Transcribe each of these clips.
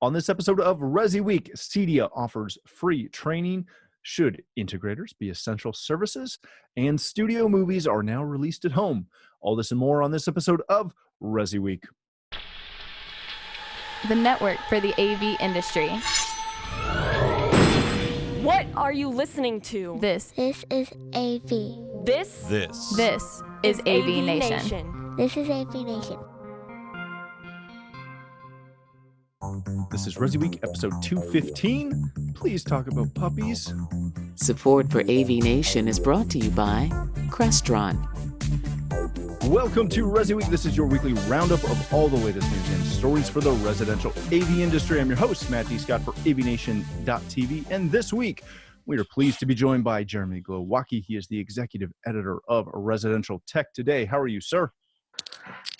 On this episode of ResiWeek, CEDIA offers free training. Should integrators be essential services? And studio movies are now released at home. All this and more on this episode of ResiWeek. The network for the AV industry. What are you listening to? This is AV. This is AVNation. This is AVNation. This is ResiWeek, episode 215. Please talk about puppies. Support for AVNation is brought to you by Crestron. Welcome to ResiWeek. This is your weekly roundup of all the latest news and stories for the residential AV industry. I'm your host, Matt D. Scott for AVNation.tv. And this week, we are pleased to be joined by Jeremy Glowacki. He is the executive editor of Residential Tech Today. How are you, sir?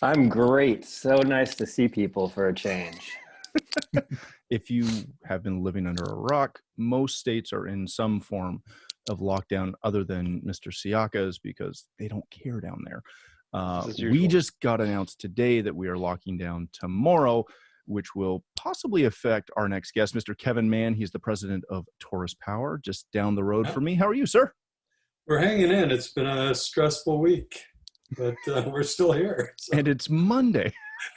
I'm great. So nice to see people for a change. If you have been living under a rock, most states are in some form of lockdown other than Mr. Siaka's because they don't care down there. We just got announced today that we are locking down tomorrow, which will possibly affect our next guest, Mr. Kevin Mann. He's the president of Taurus Power, just down the road from me. How are you, sir? We're hanging in. It's been a stressful week, but we're still here. So. And it's Monday.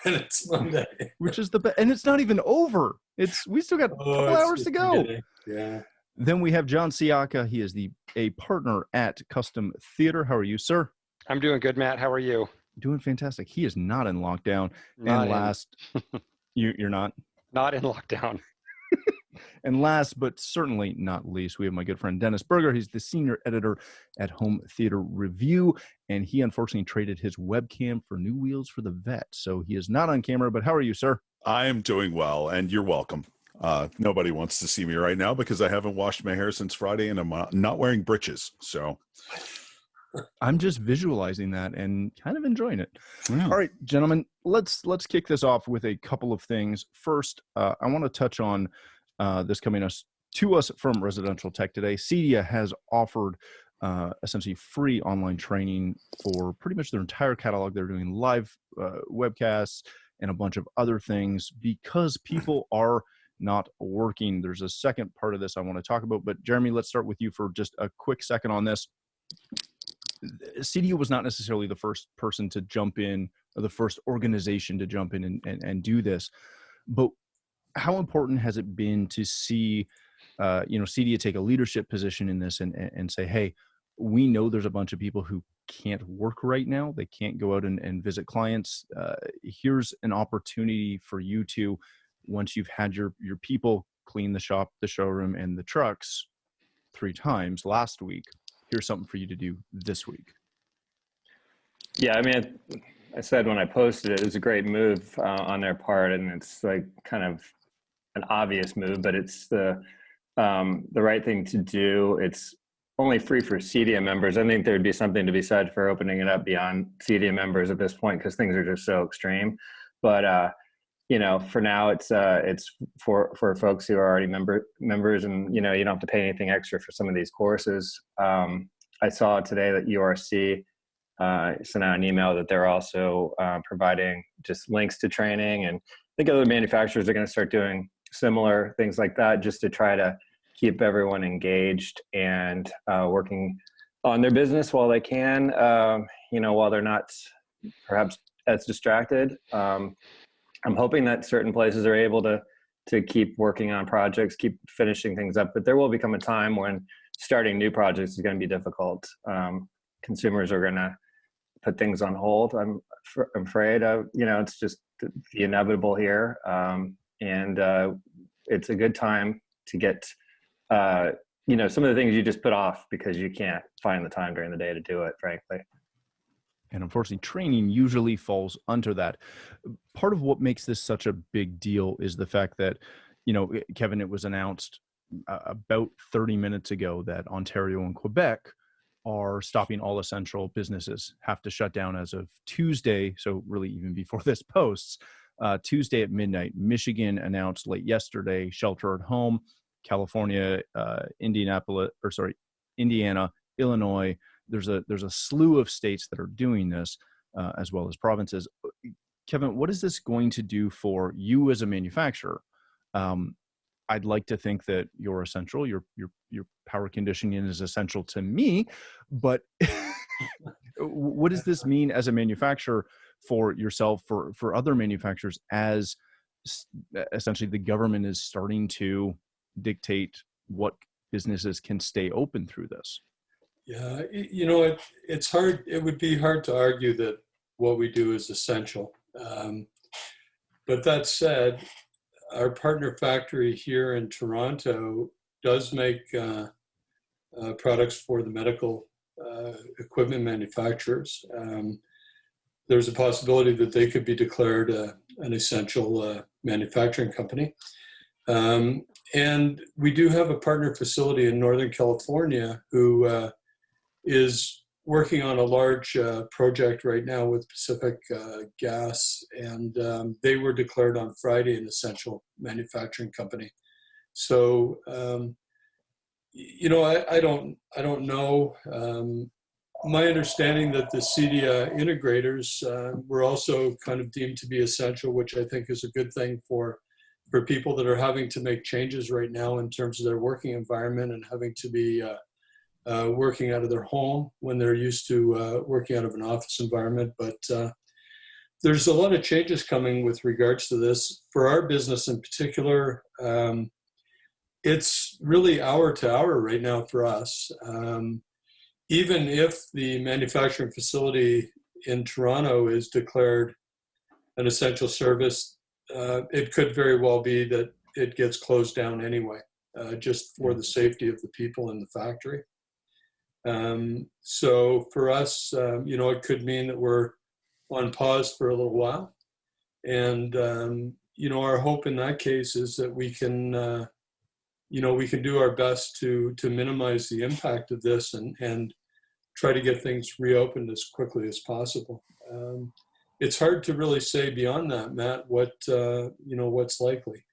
And it's Monday. Which is the best. And it's not even over. We still got a couple hours to go. Yeah. Then we have John Siaka. He is a partner at Custom Theater. How are you, sir? I'm doing good, Matt. How are you? Doing fantastic. He is not in lockdown. You're not? Not in lockdown. And last, but certainly not least, we have my good friend Dennis Berger. He's the senior editor at Home Theater Review, and he unfortunately traded his webcam for new wheels for the vet. So he is not on camera, but how are you, sir? I am doing well, and you're welcome. Nobody wants to see me right now because I haven't washed my hair since Friday, and I'm not wearing britches. So I'm just visualizing that and kind of enjoying it. Yeah. All right, gentlemen, let's kick this off with a couple of things. First, I want to touch on this coming to us from Residential Tech Today. CEDIA has offered essentially free online training for pretty much their entire catalog. They're doing live webcasts and a bunch of other things because people are not working. There's a second part of this I want to talk about, but Jeremy, let's start with you for just a quick second on this. CEDIA was not necessarily the first person to jump in or the first organization to jump in and do this, but how important has it been to see, CEDIA take a leadership position in this and say, hey, we know there's a bunch of people who can't work right now. They can't go out and visit clients. Here's an opportunity for you to, once you've had your people clean the shop, the showroom, and the trucks 3 times last week, here's something for you to do this week. Yeah, I mean, I said when I posted it was a great move on their part, and it's like kind of an obvious move, but it's the right thing to do. It's only free for CEDIA members. I think there'd be something to be said for opening it up beyond CEDIA members at this point because things are just so extreme. But for now, it's for folks who are already members, and you don't have to pay anything extra for some of these courses. I saw today that URC sent out an email that they're also providing just links to training, and I think other manufacturers are going to start doing similar things like that just to try to keep everyone engaged and working on their business while they can, while they're not perhaps as distracted. I'm hoping that certain places are able to keep working on projects, keep finishing things up, but there will become a time when starting new projects is going to be difficult. Consumers are going to put things on hold. I'm afraid of, it's just the inevitable here. And it's a good time to get, some of the things you just put off because you can't find the time during the day to do it, frankly. And unfortunately, training usually falls under that. Part of what makes this such a big deal is the fact that, Kevin, it was announced about 30 minutes ago that Ontario and Quebec are stopping all essential businesses, have to shut down as of Tuesday. So really even before this posts, Tuesday at midnight. Michigan announced late yesterday, shelter at home. California, Indiana, Illinois. There's a slew of states that are doing this, as well as provinces. Kevin, what is this going to do for you as a manufacturer? I'd like to think that you're essential. Your power conditioning is essential to me, but what does this mean as a manufacturer for yourself, for other manufacturers, as essentially the government is starting to dictate what businesses can stay open through this? Yeah, it's hard. It would be hard to argue that what we do is essential. But that said, our partner factory here in Toronto does make products for the medical equipment manufacturers. There's a possibility that they could be declared an essential manufacturing company. And we do have a partner facility in Northern California who is working on a large project right now with Pacific Gas, and they were declared on Friday an essential manufacturing company. So, I don't know. My understanding that the CEDIA integrators were also kind of deemed to be essential, which I think is a good thing for people that are having to make changes right now in terms of their working environment and having to be working out of their home when they're used to working out of an office environment. But there's a lot of changes coming with regards to this. For our business in particular, it's really hour to hour right now for us. Even if the manufacturing facility in Toronto is declared an essential service, it could very well be that it gets closed down anyway, just for the safety of the people in the factory. So for us, it could mean that we're on pause for a little while. And, our hope in that case is that we can do our best to minimize the impact of this and try to get things reopened as quickly as possible. It's hard to really say beyond that, Matt, what's likely.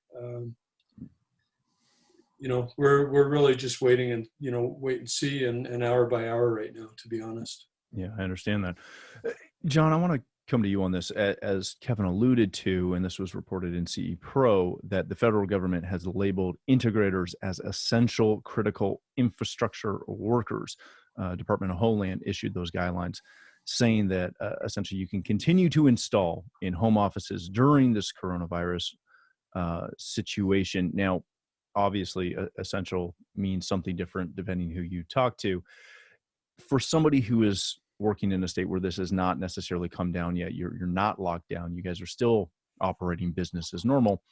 We're really just waiting and, wait and see and hour by hour right now, to be honest. Yeah, I understand that. John, I want to come to you on this. As Kevin alluded to, and this was reported in CE Pro, that the federal government has labeled integrators as essential critical infrastructure workers. Department of Homeland issued those guidelines saying that essentially you can continue to install in home offices during this coronavirus situation. Now, obviously, essential means something different depending who you talk to. For somebody who is working in a state where this has not necessarily come down yet, you're not locked down, you guys are still operating business as normal.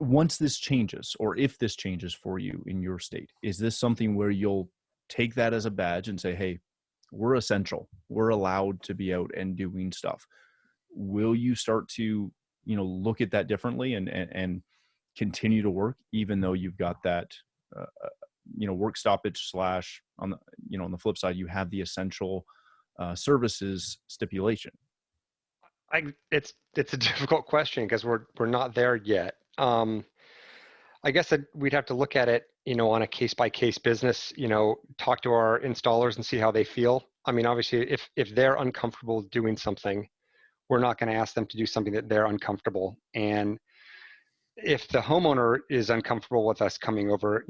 Once this changes, or if this changes for you in your state, is this something where you'll take that as a badge and say, hey, we're essential, we're allowed to be out and doing stuff? Will you start to, look at that differently and continue to work, even though you've got that, work stoppage / on the flip side, you have the essential services stipulation? It's a difficult question because we're not there yet. I guess that we'd have to look at it, on a case-by-case business, talk to our installers and see how they feel. I mean, obviously, if they're uncomfortable doing something, we're not going to ask them to do something that they're uncomfortable. And if the homeowner is uncomfortable with us coming over,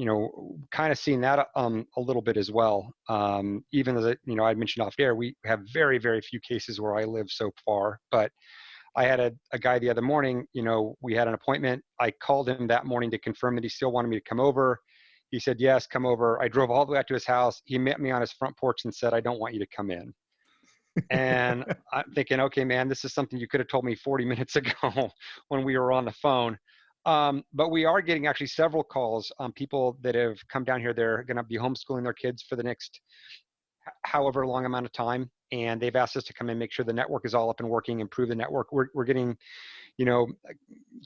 kind of seeing that a little bit as well. Even as I mentioned off air, we have very, very few cases where I live so far, but I had a guy the other morning, we had an appointment. I called him that morning to confirm that he still wanted me to come over. He said, yes, come over. I drove all the way out to his house. He met me on his front porch and said, I don't want you to come in. And I'm thinking, okay, man, this is something you could have told me 40 minutes ago when we were on the phone. But we are getting actually several calls on people that have come down here. They're going to be homeschooling their kids for the next however long amount of time. And they've asked us to come in, make sure the network is all up and working, improve the network. We're getting,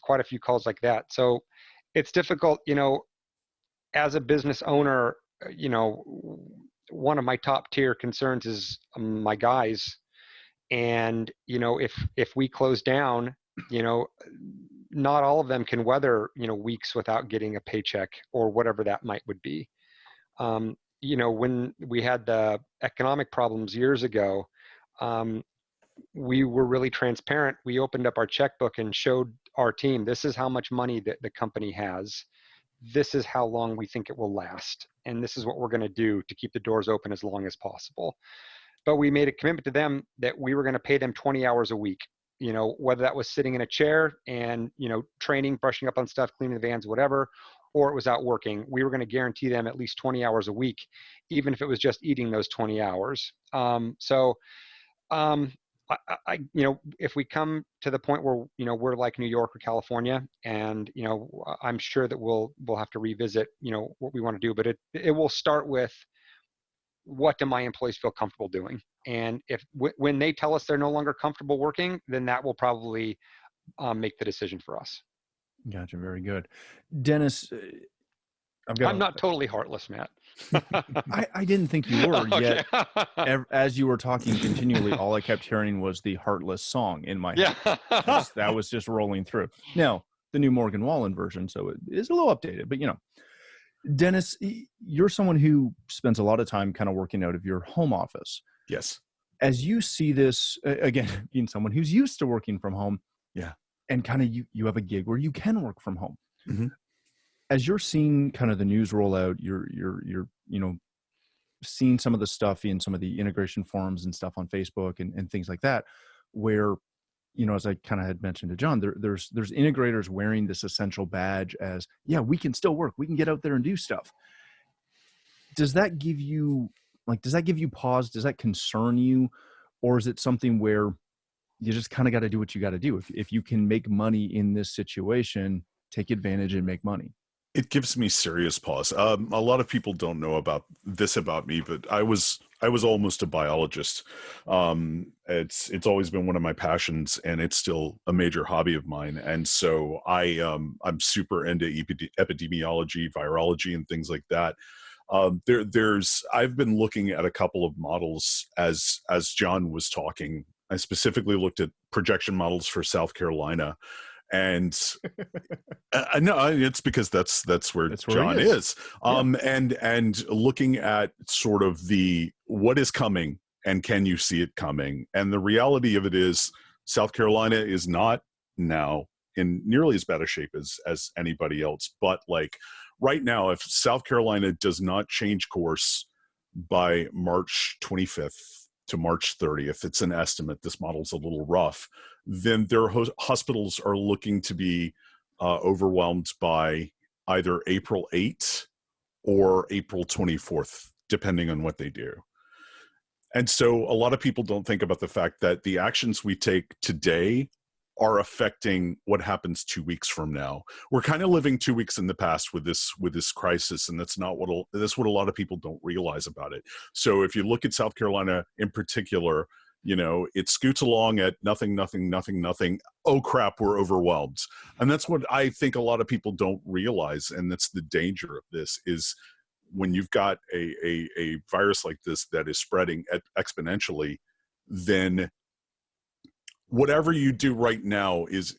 quite a few calls like that. So it's difficult, as a business owner, one of my top tier concerns is my guys. And, if we close down, not all of them can weather, weeks without getting a paycheck or whatever that would be. When we had the economic problems years ago, we were really transparent. We opened up our checkbook and showed our team, this is how much money that the company has. This is how long we think it will last. And this is what we're going to do to keep the doors open as long as possible. But we made a commitment to them that we were going to pay them 20 hours a week, whether that was sitting in a chair and, training, brushing up on stuff, cleaning the vans, whatever, or it was out working. We were going to guarantee them at least 20 hours a week, even if it was just eating those 20 hours. If we come to the point where, we're like New York or California, and, I'm sure that we'll have to revisit, what we want to do, but it will start with, what do my employees feel comfortable doing? And when they tell us they're no longer comfortable working, then that will probably make the decision for us. Gotcha. Very good. Dennis, I'm not totally heartless, Matt. I didn't think you were yet. Okay. As you were talking continually, all I kept hearing was the Heartless song in my head. Yeah. That was just rolling through. Now, the new Morgan Wallen version, so it is a little updated, but Dennis, you're someone who spends a lot of time kind of working out of your home office. Yes. As you see this, again, being someone who's used to working from home, yeah, and kind of you have a gig where you can work from home. Mm-hmm. As you're seeing kind of the news roll out, you're seeing some of the stuff in some of the integration forums and stuff on Facebook and things like that, where, as I kind of had mentioned to John, there's integrators wearing this essential badge as, yeah, we can still work. We can get out there and do stuff. Does that give you pause? Does that concern you? Or is it something where you just kind of got to do what you got to do? If you can make money in this situation, take advantage and make money. It gives me serious pause. A lot of people don't know about me, but I was almost a biologist. It's always been one of my passions, and it's still a major hobby of mine. And so I'm super into epidemiology, virology, and things like that. I've been looking at a couple of models as John was talking. I specifically looked at projection models for South Carolina. And no, it's because that's where John is. And looking at sort of what is coming and can you see it coming? And the reality of it is South Carolina is not now in nearly as bad a shape as anybody else. But like right now, if South Carolina does not change course by March 25th to March 30th, it's an estimate, this model's a little rough, then their hospitals are looking to be overwhelmed by either April 8th or April 24th, depending on what they do. And so a lot of people don't think about the fact that the actions we take today are affecting what happens 2 weeks from now. We're kind of living 2 weeks in the past with this crisis, and that's what a lot of people don't realize about it. So if you look at South Carolina in particular, it scoots along at nothing. Oh crap, we're overwhelmed. And that's what I think a lot of people don't realize. And that's the danger of this, is when you've got a virus like this that is spreading exponentially, then whatever you do right now is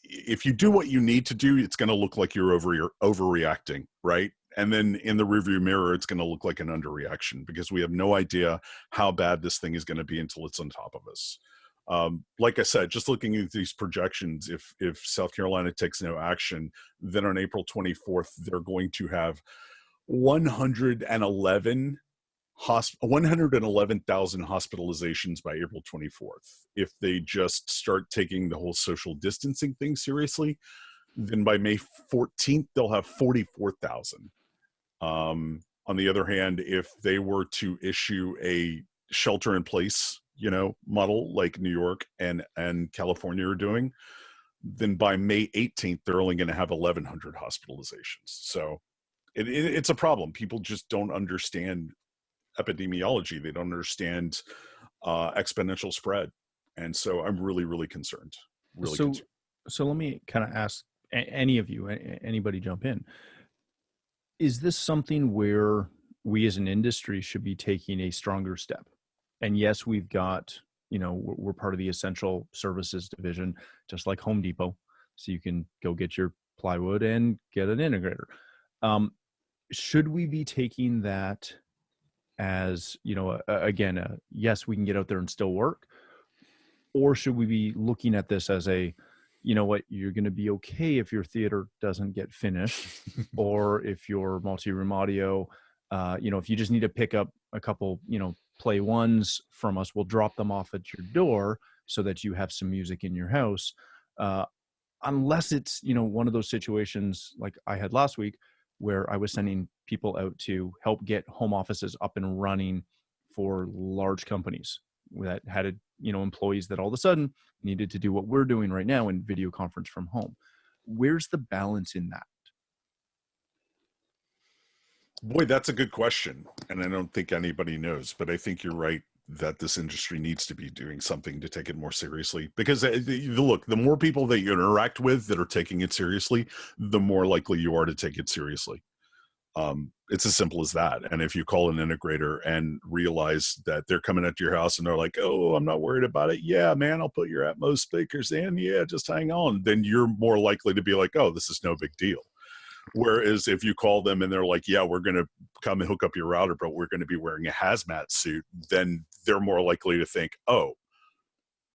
if you do what you need to do, it's going to look like you're overreacting, right? And then in the rearview mirror, it's going to look like an underreaction, because we have no idea how bad this thing is going to be until it's on top of us. Like I said, just looking at these projections, if South Carolina takes no action, then on April 24th, they're going to have 111,000 hospitalizations by April 24th. If they just start taking the whole social distancing thing seriously, then by May 14th, they'll have 44,000. On the other hand, if they were to issue a shelter in place, model like New York and California are doing, then by May 18th, they're only going to have 1,100 hospitalizations. So it's a problem. People just don't understand epidemiology. They don't understand exponential spread. And so I'm really, really concerned. So let me kind of ask any of you, anybody jump in. Is this something where we as an industry should be taking a stronger step? And yes, we've got, we're part of the essential services division, just like Home Depot. So you can go get your plywood and get an integrator. Should we be taking that as, yes, we can get out there and still work? Or should we be looking at this as you know what, you're going to be okay if your theater doesn't get finished, or if your multi-room audio, if you just need to pick up a couple, play ones from us, we'll drop them off at your door so that you have some music in your house. Unless it's, one of those situations like I had last week where I was sending people out to help get home offices up and running for large companies that had, employees that all of a sudden needed to do what we're doing right now in video conference from home. Where's the balance in that? Boy, that's a good question. And I don't think anybody knows, but I think you're right that this industry needs to be doing something to take it more seriously. Because look, the more people that you interact with that are taking it seriously, the more likely you are to take it seriously. It's as simple as that. And if you call an integrator and realize that they're coming at your house and they're like, oh, I'm not worried about it. Yeah, man, I'll put your Atmos speakers in. Yeah, just hang on. Then you're more likely to be like, oh, this is no big deal. Whereas if you call them and they're like, yeah, we're going to come and hook up your router, but we're going to be wearing a hazmat suit, then they're more likely to think, oh,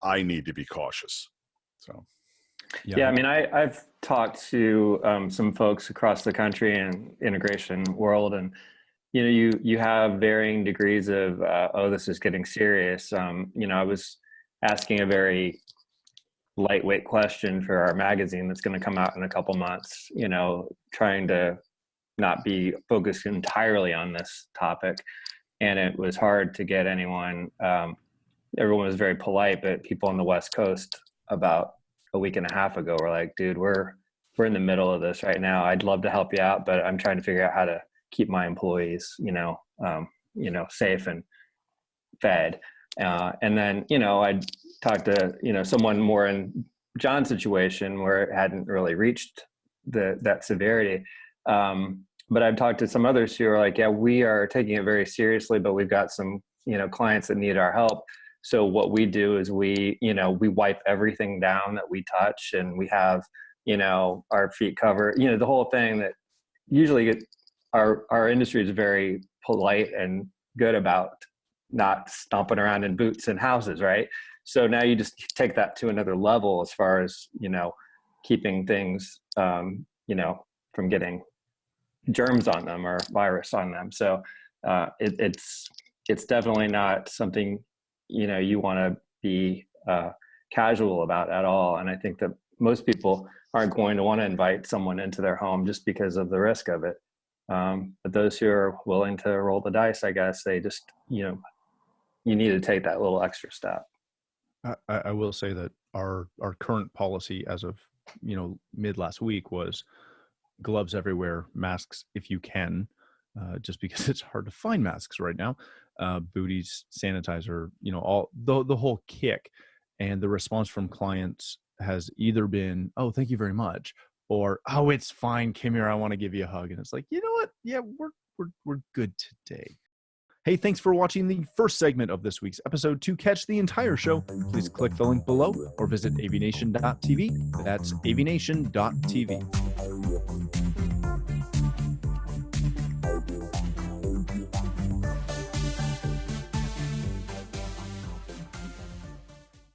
I need to be cautious. So, yeah, I mean, I've talked to some folks across the country and integration world, and you have varying degrees of oh, this is getting serious. I was asking a very lightweight question for our magazine that's going to come out in a couple months, trying to not be focused entirely on this topic. And it was hard to get anyone, everyone was very polite, but people on the West Coast about a week and a half ago were like, dude, we're in the middle of this right now. I'd love to help you out, but I'm trying to figure out how to keep my employees, safe and fed. And then, I'd talked to, someone more in John's situation where it hadn't really reached that severity. But I've talked to some others who are like, yeah, we are taking it very seriously, but we've got some, clients that need our help. So what we do is we wipe everything down that we touch, and we have, our feet covered, the whole thing that usually our industry is very polite and good about not stomping around in boots in houses, right? So now you just take that to another level as far as, keeping things, from getting germs on them or virus on them. So it's definitely not something, you want to be casual about at all. And I think that most people aren't going to want to invite someone into their home just because of the risk of it. But those who are willing to roll the dice, I guess, they just, you need to take that little extra step. I will say that our current policy as of, mid last week was gloves everywhere, masks if you can, just because it's hard to find masks right now, booties, sanitizer, all the whole kick. And the response from clients has either been, oh, thank you very much, or, oh, it's fine, come here, I want to give you a hug. And it's like, you know what? Yeah, we're good today. Hey, thanks for watching the first segment of this week's episode. To catch the entire show, please click the link below or visit avnation.tv. That's avnation.tv.